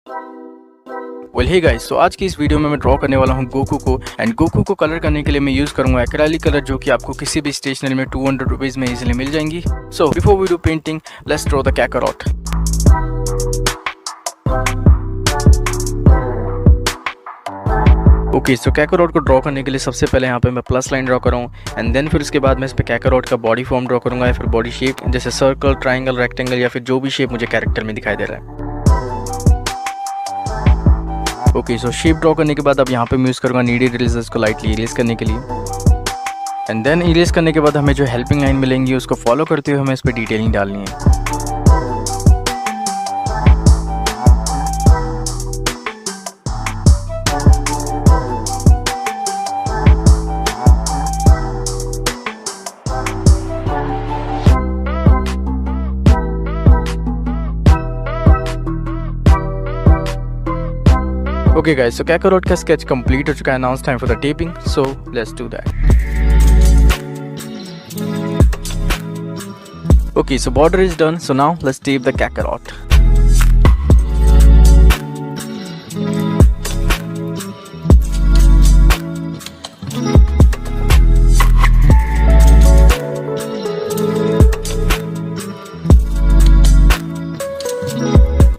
Well hey guys, तो आज की इस वीडियो में मैं ड्रॉ करने वाला हूँ गोकू को। एंड गोकू को कलर करने के लिए मैं यूज करूंगा एक्रेलिक कलर, जो कि आपको किसी भी स्टेशनरी में 200 रुपीज में इजीली मिल जाएंगी। So before we do painting, let's draw the Kakarot. Okay, so Kakarot को ड्रॉ करने के लिए सबसे पहले यहाँ पे मैं प्लस लाइन ड्रॉ कर रहा हूँ। एंड देन फिर उसके बाद मैं इस पे कैकरॉट का बॉडी फॉर्म ड्रॉ करूंगा, या फिर बॉडी शेप, जैसे सर्कल, ट्राइंगल, रेक्टेंगल, या फिर जो भी शेप मुझे कैरेक्टर में दिखाई दे रहा है। ओके, सो शेप ड्रॉ करने के बाद अब यहाँ पे मैं यूज़ करूँगा नीडेड इरेजर्स को लाइटली इरेज करने के लिए। एंड देन इरेज करने के बाद हमें जो हेल्पिंग लाइन मिलेंगी उसको फॉलो करते हुए हमें इस पर डिटेलिंग डालनी है। Okay guys, so कैकरॉट का sketch complete हो चुका है। Now it's time for the taping, so let's do that. Okay, so border is done, so now let's tape the Kakarot.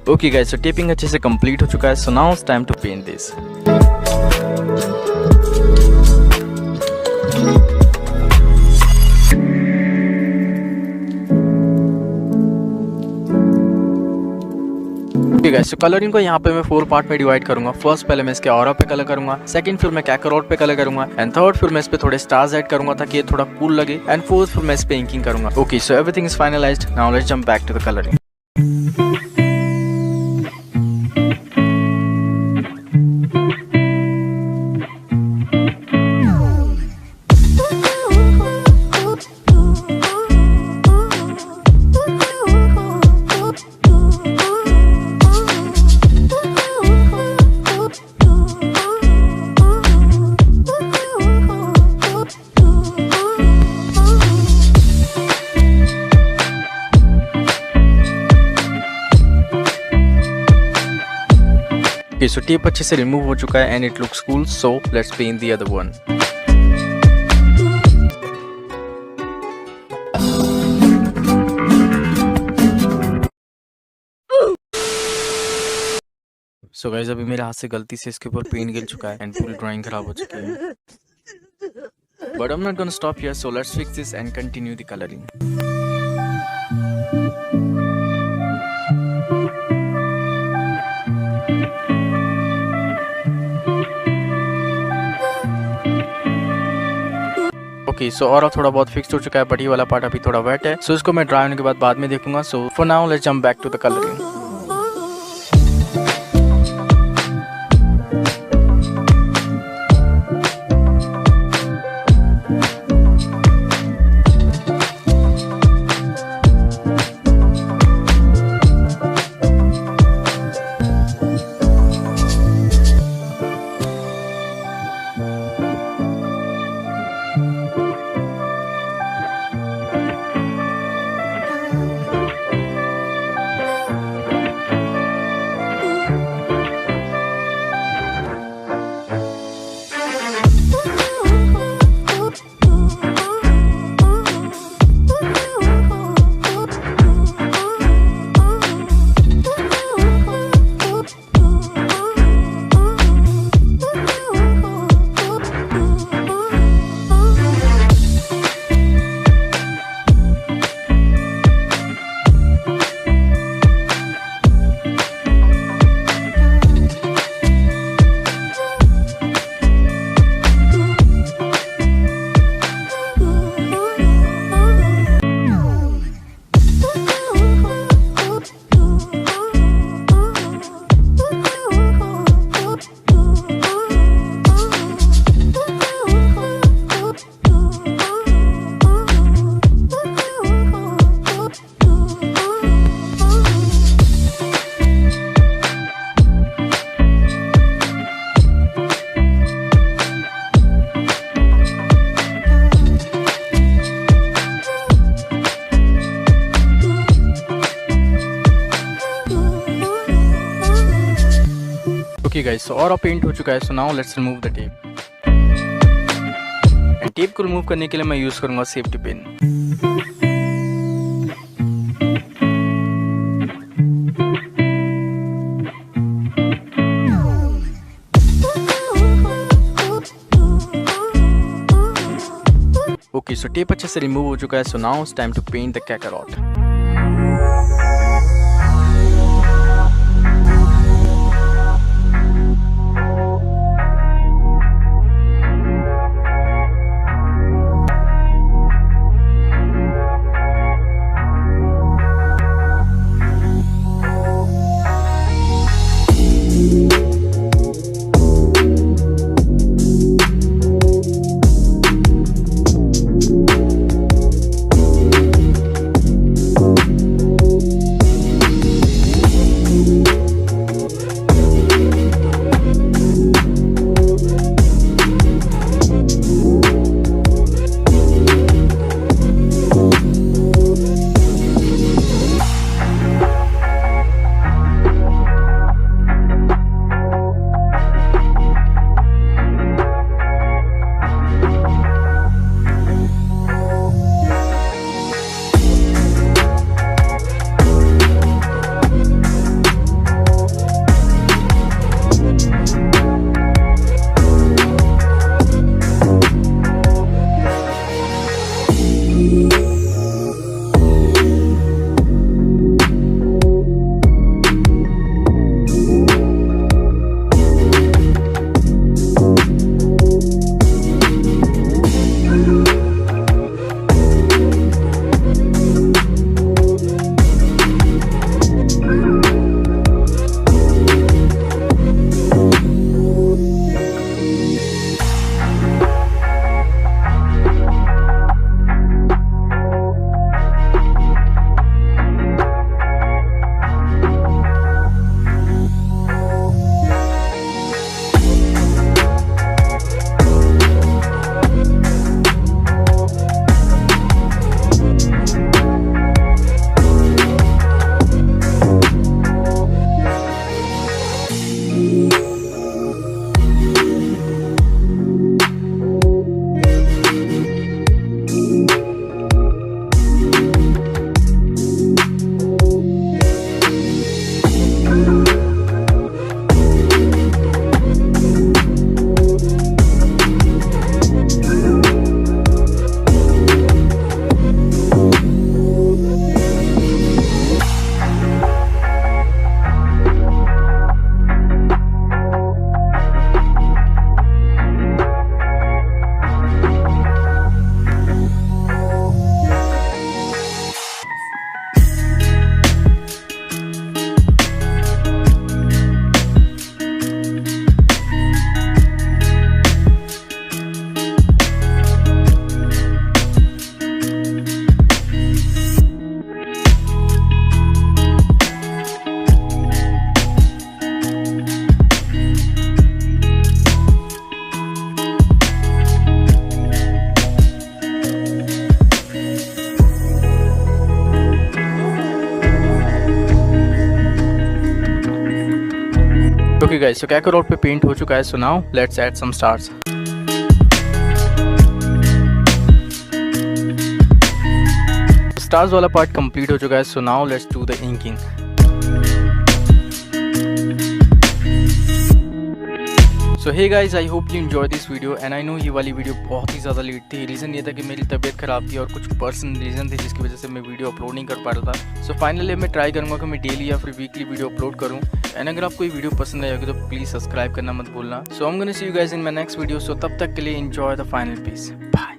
Okay guys, so taping अच्छे से complete हो चुका है। So now it's time to paint this. Okay guys, so colouring को यहाँ पे मैं 4 part में डिवाइड करूंगा। फर्स्ट पहले मैं इसके ऑरा पे कलर करूंगा, सेकंड फिर मैं कैकरॉट पे कलर करूंगा, एंड थर्ड फिर मैं इस पे थोड़े स्टार्स ऐड करूंगा ताकि ये थोड़ा कूल लगे, एंड फोर्थ फिर मैं इस पे इंकिंग करूंगा। Okay, so everything is finalised. Now let's jump back to the colouring. Okay, so tape अच्छे से रिमूव हो चुका है and it looks cool, so let's paint the other one. So guys, अभी मेरे हाथ से गलती से इसके ऊपर पेंट गिर चुका है एंड पूरी ड्राइंग खराब हो चुकी है। But I am not gonna stop here, so let's fix this and continue the colouring. Okay, so और थोड़ा बहुत फिक्स हो चुका है, बट ये वाला पार्ट अभी थोड़ा वेट है, सो इसको मैं ड्राई होने के बाद में देखूंगा। So for now let's jump back to the colouring. Okay guys, so और पेंट हो चुका है। So now let's remove the tape. And tape को रिमूव करने के लिए मैं यूज करूंगा safety pin. Okay, so tape अच्छे से रिमूव हो चुका है। So now it's time to paint the Kakarot. Okay guys, so Kakarot पे पेंट हो चुका है। So now let's add some stars. Stars वाला पार्ट कंप्लीट हो चुका है। So now let's do the inking. So hey guys, I hope you enjoy this video and I know ये वाली वीडियो बहुत ही ज़्यादा लेट थी। रीज़न ये था कि मेरी तबीयत ख़राब थी और कुछ पर्सनल रीज़न थे जिसकी वजह से मैं वीडियो अपलोड नहीं कर पा रहा था। सो फाइनली मैं ट्राई करूँगा कि मैं डेली या फिर वीकली वीडियो अपलोड करूँ। एंड अगर आपको ये वीडियो पसंद आएगी तो प्लीज़ सब्सक्राइब करना मत भूलना। So I am gonna see you guys in my next video. So तब तक के लिए enjoy the final piece. Bye.